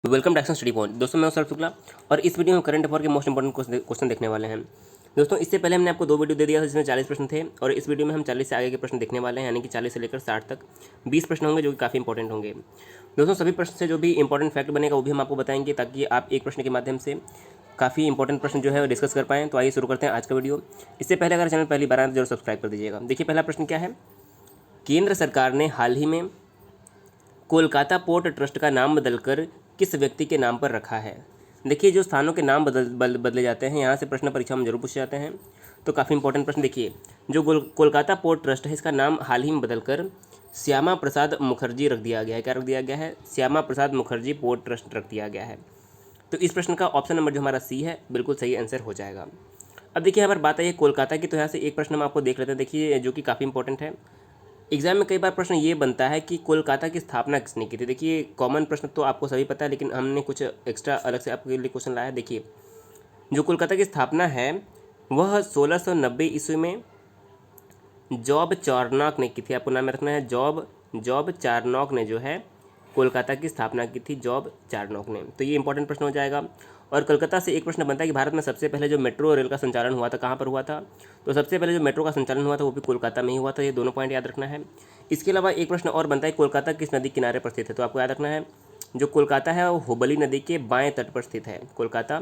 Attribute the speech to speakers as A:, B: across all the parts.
A: Welcome to action study point. दोस्तों मैं हूं सर शुक्ला और इस वीडियो में करंट अफेयर के मोस्ट इंपॉर्टेंट क्वेश्चन देखने वाले हैं। दोस्तों इससे पहले हमने आपको 2 वीडियो दे दिया था जिसमें 40 प्रश्न थे और इस वीडियो में हम 40 से आगे के प्रश्न देखने वाले हैं, यानी कि 40 से लेकर 60 तक 20 प्रश्न होंगे जो कि काफ़ी इंपॉर्टेंट होंगे। दोस्तों सभी प्रश्न से जो भी इंपॉर्टेंट फैक्ट बनेगा वो भी हम आपको बताएंगे ताकि आप एक प्रश्न के माध्यम से काफ़ी इंपॉर्टेंट प्रश्न जो है वो डिस्कस कर पाएँ। तो आइए शुरू करते हैं आज का वीडियो। इससे पहले अगर चैनल पहली बार आए तो जरूर सब्सक्राइब कर दीजिएगा। देखिए पहला प्रश्न क्या है। केंद्र सरकार ने हाल ही में कोलकाता पोर्ट ट्रस्ट का नाम बदलकर किस व्यक्ति के नाम पर रखा है। देखिए जो स्थानों के नाम बदले जाते हैं यहाँ से प्रश्न परीक्षा में जरूर पूछे जाते हैं, तो काफ़ी इंपॉर्टेंट प्रश्न। देखिए जो कोलकाता पोर्ट ट्रस्ट है इसका नाम हाल ही में बदलकर श्यामा प्रसाद मुखर्जी रख दिया गया है। क्या रख दिया गया है? श्यामा प्रसाद मुखर्जी पोर्ट ट्रस्ट रख दिया गया है। तो इस प्रश्न का ऑप्शन नंबर जो हमारा सी है बिल्कुल सही आंसर हो जाएगा। अब देखिए यहाँ पर बात आई है कोलकाता की, तो यहाँ से एक प्रश्न हम आपको देख लेते हैं। देखिए जो कि काफ़ी इंपॉर्टेंट है। एग्जाम में कई बार प्रश्न ये बनता है कि कोलकाता की स्थापना किसने की थी। देखिए कॉमन प्रश्न तो आपको सभी पता है, लेकिन हमने कुछ एक्स्ट्रा अलग से आपके लिए क्वेश्चन लाया है। देखिए जो कोलकाता की स्थापना है वह 1690 ईस्वी में जॉब चार्नॉक ने की थी। आपको नाम में रखना है जॉब चार्नॉक ने जो है कोलकाता की स्थापना की थी, जॉब चार्नॉक ने। तो ये इंपॉर्टेंट प्रश्न हो जाएगा। और कोलकाता से एक प्रश्न बनता है कि भारत में सबसे पहले जो मेट्रो रेल का संचालन हुआ था कहाँ पर हुआ था। तो सबसे पहले जो मेट्रो का संचालन हुआ था वो भी कोलकाता में ही हुआ था। ये दोनों पॉइंट याद रखना है। इसके अलावा एक प्रश्न और बनता है कोलकाता किस नदी किनारे पर स्थित है। तो आपको याद रखना है जो कोलकाता है वो हुबली नदी के बाएं तट पर स्थित है। कोलकाता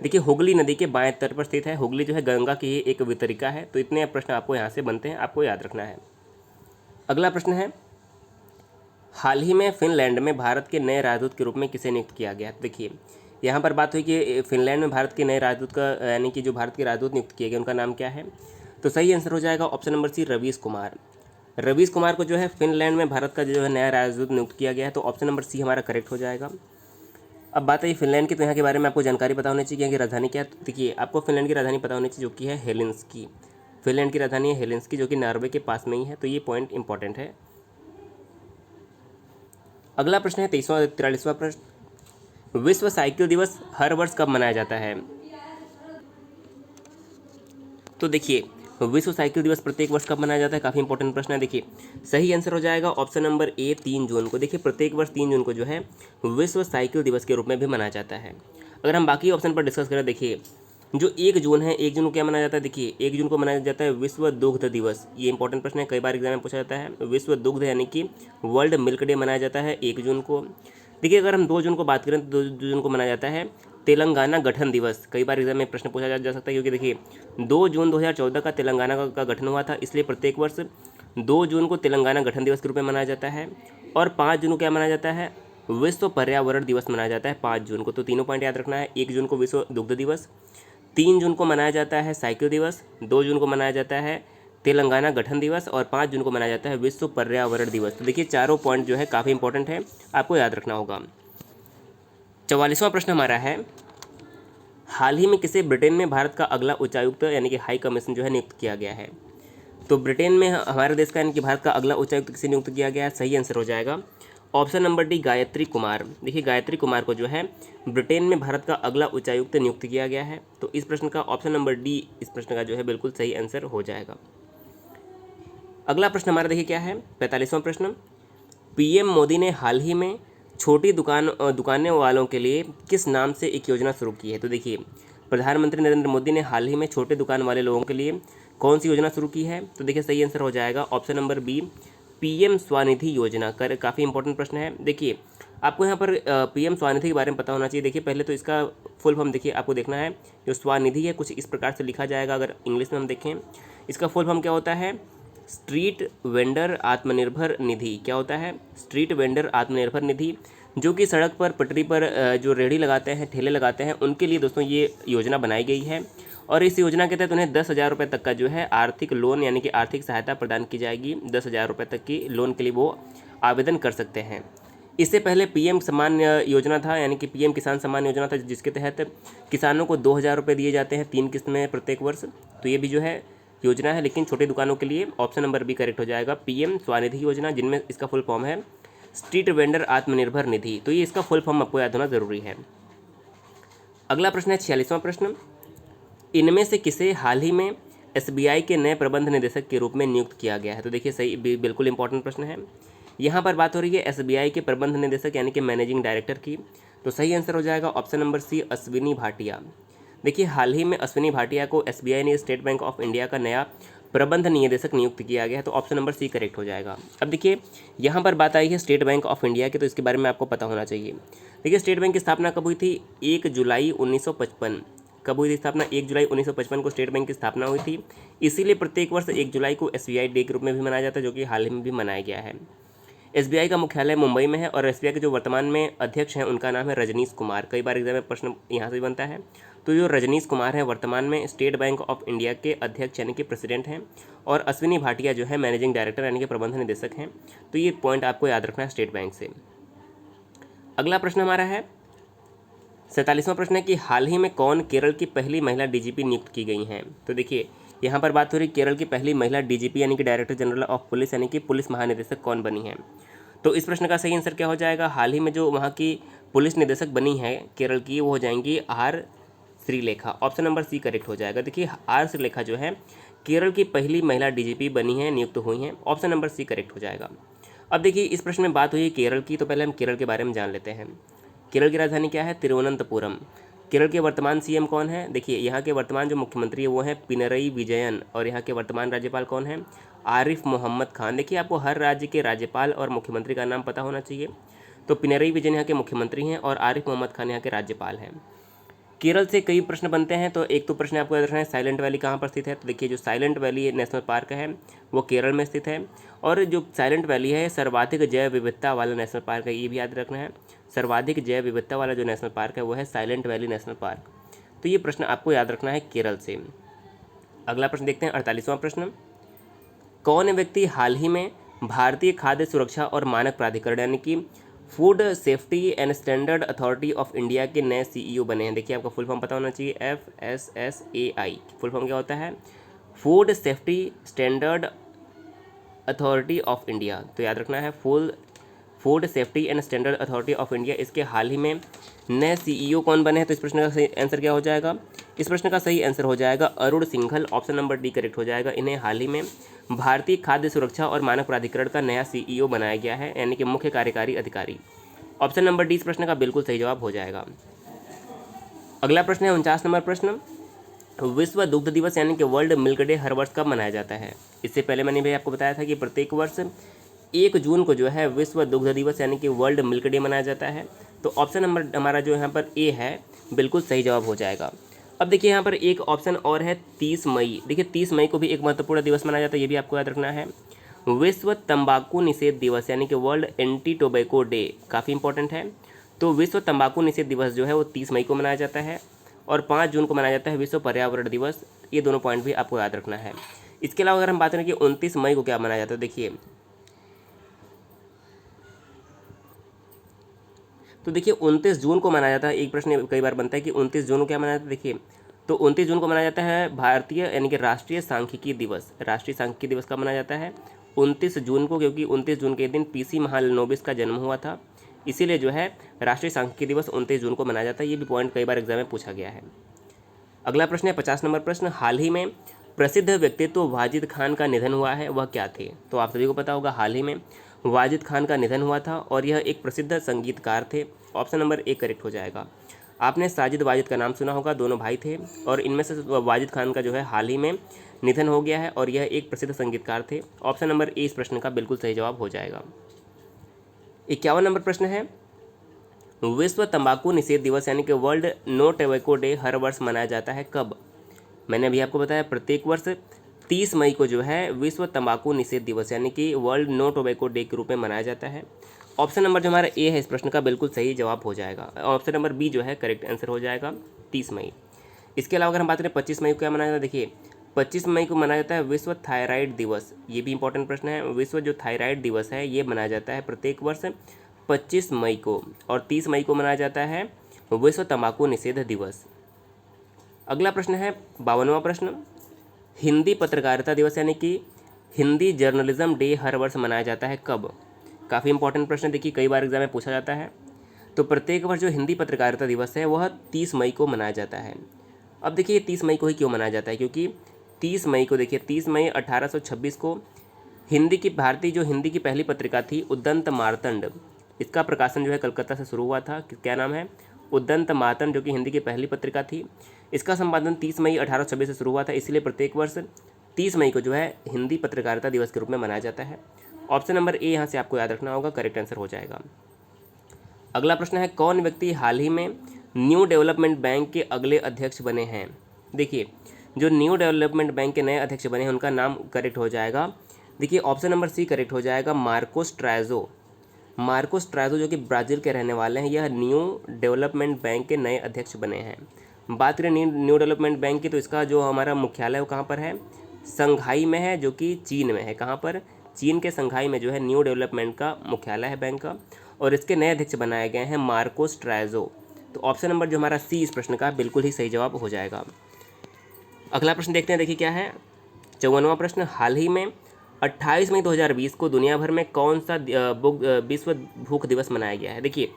A: देखिए हुगली नदी के बाएं तट पर स्थित है। हुगली जो है गंगा की ही एक वितरिका है। तो इतने प्रश्न आपको यहाँ से बनते हैं, आपको याद रखना है। अगला प्रश्न है हाल ही में फिनलैंड में भारत के नए राजदूत के रूप में किसे नियुक्त किया गया। देखिए यहाँ पर बात हुई कि फिनलैंड में भारत के नए राजदूत का, यानी कि जो भारत के राजदूत नियुक्त किए गए उनका नाम क्या है। तो सही आंसर हो जाएगा option number C, Ravish Kumar. Ravish Kumar को जो है फिनलैंड में भारत का जो है नया राजदूत नियुक्त किया गया है। तो ऑप्शन नंबर सी हमारा करेक्ट हो जाएगा। अब बात है फिनलैंड की, तो यहाँ के बारे में आपको जानकारी पता होनी चाहिए कि राजधानी क्या है। तो देखिए आपको फिनलैंड की राजधानी पता होनी चाहिए जो कि है हेलेंस्की। फिनलैंड की राजधानी है हेलेंस्की जो कि नॉर्वे के पास में ही है। तो ये पॉइंट इंपॉर्टेंट है। अगला प्रश्न है 43वां प्रश्न। विश्व साइकिल दिवस हर वर्ष कब मनाया जाता है। तो देखिए विश्व साइकिल दिवस प्रत्येक वर्ष कब मनाया जाता है, काफ़ी इंपॉर्टेंट प्रश्न है। देखिए सही आंसर हो जाएगा ऑप्शन नंबर ए, 3 जून को। देखिए प्रत्येक वर्ष 3 जून को जो है विश्व साइकिल दिवस के रूप में भी मनाया जाता है। अगर हम बाकी ऑप्शन पर डिस्कस करें, देखिए जो 1 जून है, 1 जून को क्या मनाया जाता है। देखिए 1 जून को मनाया जाता है विश्व दुग्ध दिवस। ये इंपॉर्टेंट प्रश्न है, कई बार एग्जाम में पूछा जाता है। विश्व दुग्ध यानी कि वर्ल्ड मिल्क डे मनाया जाता है 1 जून को। देखिए अगर हम 2 जून को बात करें तो 2 जून को मनाया जाता है तेलंगाना गठन दिवस। कई बार एग्जाम में प्रश्न पूछा जा सकता है, क्योंकि देखिए 2 जून 2014 का तेलंगाना का गठन हुआ था, इसलिए प्रत्येक वर्ष 2 जून को तेलंगाना गठन दिवस के रूप में मनाया जाता है। और 5 जून को क्या मनाया जाता है, विश्व पर्यावरण दिवस मनाया जाता है 5 जून को। तो तीनों पॉइंट याद रखना है। 1 जून को विश्व दुग्ध दिवस, 3 जून को मनाया जाता है साइकिल दिवस, 2 जून को मनाया जाता है तेलंगाना गठन दिवस और 5 जून को मनाया जाता है विश्व पर्यावरण दिवस। तो देखिए चारों पॉइंट जो है काफ़ी इंपॉर्टेंट है, आपको याद रखना होगा। 44वां प्रश्न हमारा है हाल ही में किसे ब्रिटेन में भारत का अगला उच्चायुक्त यानी कि हाई कमीशन जो है नियुक्त किया गया है। तो ब्रिटेन में हमारे देश का यानी कि भारत का अगला उच्चायुक्त किसे नियुक्त किया गया है। सही आंसर हो जाएगा option number D, Gayatri Kumar. देखिए गायत्री कुमार को जो है ब्रिटेन में भारत का अगला उच्चायुक्त नियुक्त किया गया है। तो इस प्रश्न का ऑप्शन नंबर डी इस प्रश्न का जो है बिल्कुल सही आंसर हो जाएगा। अगला प्रश्न हमारा देखिए क्या है, 45वां प्रश्न। पीएम मोदी ने हाल ही में छोटी दुकानें वालों के लिए किस नाम से एक योजना शुरू की है। तो देखिए प्रधानमंत्री नरेंद्र मोदी ने हाल ही में छोटे दुकान वाले लोगों के लिए कौन सी योजना शुरू की है। तो देखिए सही आंसर हो जाएगा option number B, PM Svanidhi Yojana. काफ़ी इंपॉर्टेंट प्रश्न है। देखिए आपको यहाँ पर पीएम स्वनिधि के बारे में पता होना चाहिए। देखिए पहले तो इसका फुल फॉर्म देखिए आपको देखना है। जो स्वनिधि है कुछ इस प्रकार से लिखा जाएगा, अगर इंग्लिश में हम देखें इसका फुल फॉर्म क्या होता है, स्ट्रीट वेंडर आत्मनिर्भर निधि। क्या होता है, स्ट्रीट वेंडर आत्मनिर्भर निधि, जो कि सड़क पर पटरी पर जो रेहड़ी लगाते हैं, ठेले लगाते हैं, उनके लिए दोस्तों ये योजना बनाई गई है। और इस योजना के तहत उन्हें 10,000 रुपये तक का जो है आर्थिक लोन यानी कि आर्थिक सहायता प्रदान की जाएगी। 10,000 रुपये तक की लोन के लिए वो आवेदन कर सकते हैं। इससे पहले पीएम सम्मान योजना था, यानी कि पीएम किसान सम्मान योजना था, जिसके तहत किसानों को 2,000 रुपये दिए जाते हैं 3 किस्त में प्रत्येक वर्ष। तो ये भी जो है योजना है, लेकिन छोटी दुकानों के लिए। ऑप्शन नंबर बी करेक्ट हो जाएगा, पीएम स्वनिधि योजना, जिनमें इसका फुल फॉर्म है स्ट्रीट वेंडर आत्मनिर्भर निधि। तो ये इसका फुल फॉर्म आपको याद होना जरूरी है। अगला प्रश्न है 46वां प्रश्न। इनमें से किसे हाल ही में एसबीआई के नए प्रबंध निदेशक के रूप में नियुक्त किया गया है। तो देखिए सही बिल्कुल इंपॉर्टेंट प्रश्न है। यहाँ पर बात हो रही है एसबीआई के प्रबंध निदेशक यानी कि मैनेजिंग डायरेक्टर की। तो सही आंसर हो जाएगा option number C, Ashwini Bhatia. देखिए हाल ही में अश्विनी भाटिया को एसबीआई ने स्टेट बैंक ऑफ इंडिया का नया प्रबंध निदेशक नियुक्त किया गया है, तो ऑप्शन नंबर सी करेक्ट हो जाएगा। अब देखिए यहाँ पर बात आई है स्टेट बैंक ऑफ इंडिया की, तो इसके बारे में आपको पता होना चाहिए। देखिए स्टेट बैंक की स्थापना कब हुई थी? 1 जुलाई 1955। कब हुई थी स्थापना? 1 जुलाई 1955 को स्टेट बैंक की स्थापना हुई थी। इसीलिए प्रत्येक वर्ष 1 जुलाई को एसबीआई डे के रूप में भी मनाया जाता है, जो कि हाल ही में भी मनाया गया है। एसबीआई का मुख्यालय मुंबई में है और एसबीआई के जो वर्तमान में अध्यक्ष हैं उनका नाम है रजनीश कुमार। कई बार एग्जाम में प्रश्न यहाँ से भी बनता है। तो जो रजनीश कुमार हैं वर्तमान में स्टेट बैंक ऑफ इंडिया के अध्यक्ष यानी कि प्रेसिडेंट हैं, और अश्विनी भाटिया जो है मैनेजिंग डायरेक्टर यानी कि प्रबंध निदेशक हैं। तो ये पॉइंट आपको याद रखना है स्टेट बैंक से। अगला प्रश्न हमारा है 47वां प्रश्न है कि हाल ही में कौन केरल की पहली महिला डीजीपी नियुक्त की गई हैं? तो देखिए यहाँ पर बात हो रही केरल की पहली महिला डीजीपी यानी कि डायरेक्टर जनरल ऑफ पुलिस यानी कि पुलिस महानिदेशक कौन बनी है? तो इस प्रश्न का सही आंसर क्या हो जाएगा? हाल ही में जो वहाँ की पुलिस निदेशक बनी है केरल की, वो हो जाएंगी R Sreelekha. Option number C correct हो जाएगा। देखिए आर श्रीलेखा जो है केरल की पहली महिला डीजीपी बनी है, नियुक्त हुई हैं। ऑप्शन नंबर सी करेक्ट हो जाएगा। अब देखिए इस प्रश्न में बात हुई है केरल की, तो पहले हम केरल के बारे में जान लेते हैं। केरल की राजधानी क्या है? तिरुवनंतपुरम। केरल के वर्तमान सीएम कौन है? देखिए यहाँ के वर्तमान जो मुख्यमंत्री है वो है पिनरई विजयन, और यहाँ के वर्तमान राज्यपाल कौन है? आरिफ मोहम्मद खान। देखिए आपको हर राज्य के राज्यपाल और मुख्यमंत्री का नाम पता होना चाहिए। तो पिनरई विजयन यहाँ के मुख्यमंत्री हैं और आरिफ मोहम्मद खान यहाँ के राज्यपाल हैं। केरल से कई प्रश्न बनते हैं, तो एक तो प्रश्न आपको याद रखना है साइलेंट वैली कहाँ पर स्थित है? तो देखिए जो साइलेंट वैली नेशनल पार्क है वो केरल में स्थित है, और जो साइलेंट वैली है सर्वाधिक जैव विविधता वाला नेशनल पार्क है, ये भी याद रखना है। सर्वाधिक जैव विविधता वाला जो नेशनल पार्क है वो है साइलेंट वैली नेशनल पार्क। तो ये प्रश्न आपको याद रखना है केरल से। अगला प्रश्न देखते हैं 48वां प्रश्न। कौन व्यक्ति हाल ही में भारतीय खाद्य सुरक्षा और मानक प्राधिकरण यानी कि food safety and standard authority of India के नए सीईओ बने हैं? देखिए आपका फुल फॉर्म पता होना चाहिए, FSSAI। फुल फॉर्म क्या होता है? Food safety standard authority of India. तो याद रखना है food safety and standard authority of India. इसके हाल ही में नए सीईओ कौन बने हैं? तो इस प्रश्न का सही आंसर क्या हो जाएगा? इस प्रश्न का सही आंसर हो जाएगा Arun Singhal. Option number D correct हो जाएगा। इन्हें हाल ही में भारतीय खाद्य सुरक्षा और मानक प्राधिकरण का नया सीईओ बनाया गया है, यानी कि मुख्य कार्यकारी अधिकारी। ऑप्शन नंबर डी इस प्रश्न का बिल्कुल सही जवाब हो जाएगा। अगला प्रश्न है 49 नंबर प्रश्न। विश्व दुग्ध दिवस यानी कि वर्ल्ड मिल्क डे हर वर्ष कब मनाया जाता है? इससे पहले मैंने भी आपको बताया था कि प्रत्येक वर्ष 1 जून को जो है विश्व दुग्ध दिवस यानी कि वर्ल्ड मिल्क डे मनाया जाता है। तो ऑप्शन नंबर हमारा जो यहाँ पर ए है बिल्कुल सही जवाब हो जाएगा। अब देखिए यहाँ पर एक ऑप्शन और है 30 मई। देखिए 30 मई को भी एक महत्वपूर्ण दिवस मनाया जाता है, ये भी आपको याद रखना है। विश्व तंबाकू निषेध दिवस यानी कि वर्ल्ड एंटी टोबैको डे, काफ़ी इंपॉर्टेंट है। तो विश्व तंबाकू निषेध दिवस जो है वो 30 मई को मनाया जाता है, और 5 जून को मनाया जाता है विश्व पर्यावरण दिवस। ये दोनों पॉइंट भी आपको याद रखना है। इसके अलावा अगर हम बात करें कि 29 मई को क्या मनाया जाता है, देखिए तो देखिए 29 जून को मनाया जाता है। एक प्रश्न कई बार बनता है कि 29 जून को क्या मनाया जाता है? देखिए तो 29 जून को मनाया जाता है भारतीय यानी कि राष्ट्रीय सांख्यिकी दिवस। राष्ट्रीय सांख्यिकी दिवस कब मनाया जाता है? 29 जून को, क्योंकि 29 जून के दिन पीसी महालनोबिस का जन्म हुआ था, इसीलिए जो है राष्ट्रीय सांख्यिकी दिवस 29 जून को मनाया जाता है। ये भी पॉइंट कई बार एग्जाम में पूछा गया है। अगला प्रश्न है 50 नंबर प्रश्न। हाल ही में प्रसिद्ध व्यक्तित्व वाजिद खान का निधन हुआ है, वह क्या थे? तो आप सभी को पता होगा हाल ही में वाजिद खान का निधन हुआ था, और यह एक प्रसिद्ध संगीतकार थे। ऑप्शन नंबर ए करेक्ट हो जाएगा। आपने साजिद वाजिद का नाम सुना होगा, दोनों भाई थे, और इनमें से वाजिद खान का जो है हाल ही में निधन हो गया है, और यह एक प्रसिद्ध संगीतकार थे। ऑप्शन नंबर ए इस प्रश्न का बिल्कुल सही जवाब हो जाएगा। 51 नंबर प्रश्न है विश्व तंबाकू निषेध दिवस यानी कि वर्ल्ड नो टोबैको डे हर वर्ष मनाया जाता है कब? मैंने अभी आपको बताया प्रत्येक वर्ष 30 मई को जो है विश्व तंबाकू निषेध दिवस यानी कि वर्ल्ड नो टोबैको डे के रूप में मनाया जाता है। ऑप्शन नंबर जो हमारा ए है इस प्रश्न का बिल्कुल सही जवाब हो जाएगा। ऑप्शन नंबर बी जो है करेक्ट आंसर हो जाएगा 30 मई। इसके अलावा अगर हम बात करें 25 मई को क्या मनाया जाता है, देखिए 25 मई को मनाया जाता है विश्व थायराइड दिवस। ये भी इंपॉर्टेंट प्रश्न है। विश्व जो थायराइड दिवस है ये मनाया जाता है प्रत्येक वर्ष 25 मई को, और 30 मई को मनाया जाता है विश्व तंबाकू निषेध दिवस। अगला प्रश्न है 52वां प्रश्न। हिंदी पत्रकारिता दिवस यानी कि हिंदी जर्नलिज्म डे हर वर्ष मनाया जाता है कब? काफ़ी इंपॉर्टेंट प्रश्न, देखिए कई बार एग्जाम में पूछा जाता है। तो प्रत्येक वर्ष जो हिंदी पत्रकारिता दिवस है वह 30 मई को मनाया जाता है। अब देखिए 30 मई को ही क्यों मनाया जाता है, क्योंकि 30 मई को देखिए 30 मई 1826 को भारतीय जो हिंदी की पहली पत्रिका थी उद्दंत मार्तंड, इसका प्रकाशन जो है कलकत्ता से शुरू हुआ था। क्या नाम है? उद्दंत मातन, जो कि हिंदी की पहली पत्रिका थी। इसका संपादन 30 मई 1826 से शुरू हुआ था, इसलिए प्रत्येक वर्ष 30 मई को जो है हिंदी पत्रकारिता दिवस के रूप में मनाया जाता है। ऑप्शन नंबर ए यहाँ से आपको याद रखना होगा, करेक्ट आंसर हो जाएगा। अगला प्रश्न है, कौन व्यक्ति हाल ही में न्यू डेवलपमेंट बैंक के अगले अध्यक्ष बने हैं? देखिए, जो न्यू डेवलपमेंट बैंक के नए अध्यक्ष बने हैं उनका नाम करेक्ट हो जाएगा। देखिए, ऑप्शन नंबर सी करेक्ट हो जाएगा, मार्कोस ट्राइजो। मार्कोस ट्राइजो जो कि ब्राज़ील के रहने वाले हैं, यह न्यू डेवलपमेंट बैंक के नए अध्यक्ष बने हैं। बात करें न्यू डेवलपमेंट बैंक की, तो इसका जो हमारा मुख्यालय है वो कहाँ पर है? संघाई में है, जो कि चीन में है। कहाँ पर? चीन के संघाई में जो है न्यू डेवलपमेंट का मुख्यालय है बैंक का, और इसके नए अध्यक्ष बनाए गए हैं मार्कोस ट्राइजो। तो ऑप्शन नंबर जो हमारा सी इस प्रश्न का बिल्कुल ही सही जवाब हो जाएगा। अगला प्रश्न देखते हैं, देखिए क्या है 54वां प्रश्न। हाल ही में 28 मई 2020 को दुनिया भर में कौन सा विश्व भूख दिवस मनाया गया है? देखिए,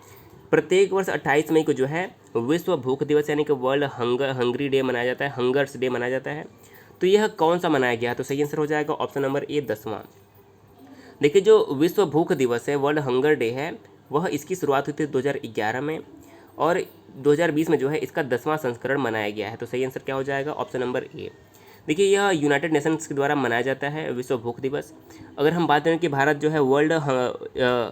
A: प्रत्येक वर्ष 28 मई को जो है विश्व भूख दिवस यानी कि वर्ल्ड हंगरी डे मनाया जाता है, हंगर्स डे मनाया जाता है। तो यह कौन सा मनाया गया है? तो सही आंसर हो जाएगा ऑप्शन नंबर ए, 10वां। देखिए, जो विश्व भूख दिवस है, वर्ल्ड हंगर डे है, वह इसकी शुरुआत हुई थी 2011 में, और 2020 में जो है इसका 10वां संस्करण मनाया गया है। तो सही आंसर क्या हो जाएगा? Option number A. देखिए, यह यूनाइटेड नेशंस के द्वारा मनाया जाता है विश्व भूख दिवस। अगर हम बात करें कि भारत जो है वर्ल्ड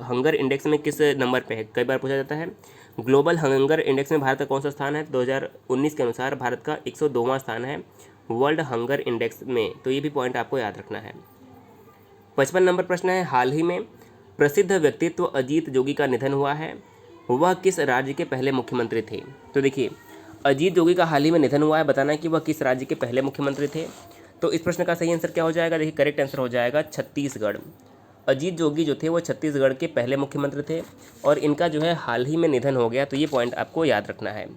A: हंगर इंडेक्स में किस नंबर पे है, कई बार पूछा जाता है। ग्लोबल हंगर इंडेक्स में भारत का कौन सा स्थान है? 2019 के अनुसार भारत का 102वां स्थान है वर्ल्ड हंगर इंडेक्स में। तो ये भी पॉइंट आपको याद रखना है। 55 नंबर प्रश्न है, हाल ही में प्रसिद्ध व्यक्तित्व अजीत जोगी का निधन हुआ है, वह किस राज्य के पहले मुख्यमंत्री थे? तो देखिए, अजीत जोगी का हाल ही में निधन हुआ है, बताना है कि वह किस राज्य के पहले मुख्यमंत्री थे। तो इस प्रश्न का सही आंसर क्या हो जाएगा? देखिए, करेक्ट आंसर हो जाएगा छत्तीसगढ़। अजीत जोगी जो थे वो छत्तीसगढ़ के पहले मुख्यमंत्री थे, और इनका जो है हाल ही में निधन हो गया। तो ये पॉइंट आपको याद रखना है।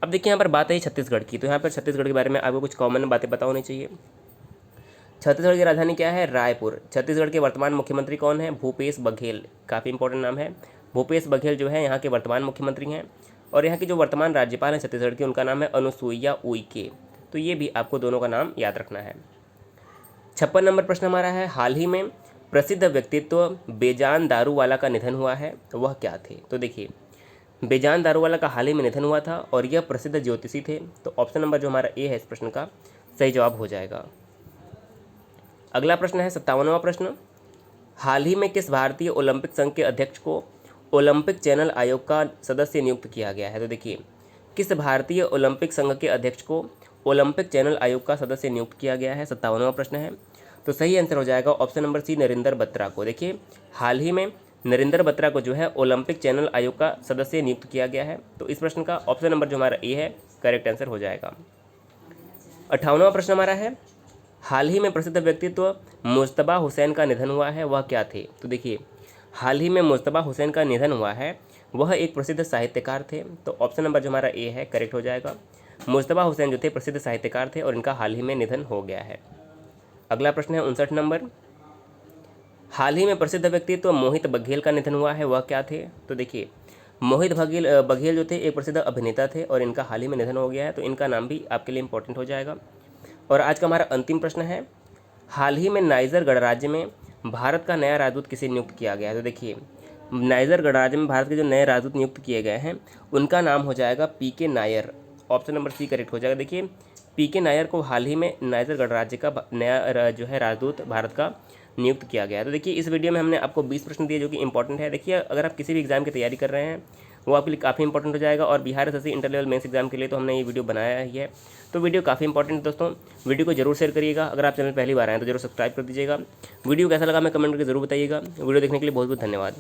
A: अब देखिए, यहाँ पर बात है छत्तीसगढ़ की, तो यहाँ पर छत्तीसगढ़ के बारे में आपको कुछ कॉमन बातें पता होनी चाहिए। छत्तीसगढ़ की राजधानी क्या है? रायपुर। छत्तीसगढ़ के वर्तमान मुख्यमंत्री कौन है? भूपेश बघेल। काफ़ी इंपॉर्टेंट नाम है। भूपेश बघेल जो है यहाँ के वर्तमान मुख्यमंत्री हैं, और यहाँ की जो वर्तमान राज्यपाल हैं छत्तीसगढ़ की, उनका नाम है अनुसुईया उइके। तो ये भी आपको दोनों का नाम याद रखना है। 56 नंबर प्रश्न हमारा है, हाल ही में प्रसिद्ध व्यक्तित्व बेजान दारूवाला का निधन हुआ है, वह क्या थे? तो देखिए, बेजान दारूवाला का हाल ही में निधन हुआ था, और यह प्रसिद्ध ज्योतिषी थे। तो ऑप्शन नंबर जो हमारा ए है इस प्रश्न का सही जवाब हो जाएगा। अगला प्रश्न है 57वां प्रश्न, हाल ही में किस भारतीय ओलंपिक संघ के अध्यक्ष को ओलंपिक चैनल आयोग का सदस्य नियुक्त किया गया है? तो देखिए, किस भारतीय ओलंपिक संघ के अध्यक्ष को ओलंपिक चैनल आयोग का सदस्य नियुक्त किया गया है? 57वां प्रश्न है। तो सही आंसर हो जाएगा option number C, Narendra Batra को। देखिए, हाल ही में नरेंद्र बत्रा को जो है ओलंपिक चैनल आयोग का सदस्य नियुक्त किया गया है। तो इस प्रश्न का ऑप्शन नंबर जो हमारा ए है करेक्ट आंसर हो जाएगा। 58वां प्रश्न हमारा है, हाल ही में प्रसिद्ध व्यक्तित्व मुज्तबा हुसैन का निधन हुआ है, वह क्या थे? तो देखिए, हाल ही में मुज्तबा हुसैन का निधन हुआ है, वह एक प्रसिद्ध साहित्यकार थे। तो ऑप्शन नंबर जो हमारा ए है करेक्ट हो जाएगा। मुज्तबा हुसैन जो थे प्रसिद्ध साहित्यकार थे, और इनका हाल ही में निधन हो गया है। अगला प्रश्न है 59 नंबर, हाल ही में प्रसिद्ध व्यक्तित्व मोहित बघेल का निधन हुआ है, वह क्या थे? तो देखिए, मोहित बघेल जो थे एक प्रसिद्ध अभिनेता थे, और इनका हाल ही में निधन हो गया है। तो इनका नाम भी आपके लिए इंपॉर्टेंट हो जाएगा। और आज का हमारा अंतिम प्रश्न है, हाल ही में नाइजर गणराज्य में भारत का नया राजदूत किसे नियुक्त किया गया है? तो देखिए, नाइजर गणराज्य में भारत के जो नए राजदूत नियुक्त किए गए हैं उनका नाम हो जाएगा PK Nair. Option number C correct हो जाएगा। देखिए, पीके नायर को हाल ही में नाइजर गणराज्य का नया जो है राजदूत भारत का नियुक्त किया गया है। तो देखिए, इस वीडियो में हमने आपको 20 प्रश्न दिए जो कि इंपॉर्टेंट है। देखिए, अगर आप किसी भी एग्जाम की तैयारी कर रहे हैं वो आपके लिए काफ़ी इंपॉर्टेंट हो जाएगा, और Bihar SSC inter level mains exam के लिए तो हमने ये वीडियो बनाया ही है। तो वीडियो काफ़ी इंपॉर्टेंट है दोस्तों, वीडियो को जरूर शेयर करिएगा। अगर आप चैनल पहली बार आए तो जरूर सब्सक्राइब कर दीजिएगा। वीडियो कैसा लगा हमें कमेंट करके जरूर बताइएगा। वीडियो देखने के लिए बहुत बहुत धन्यवाद।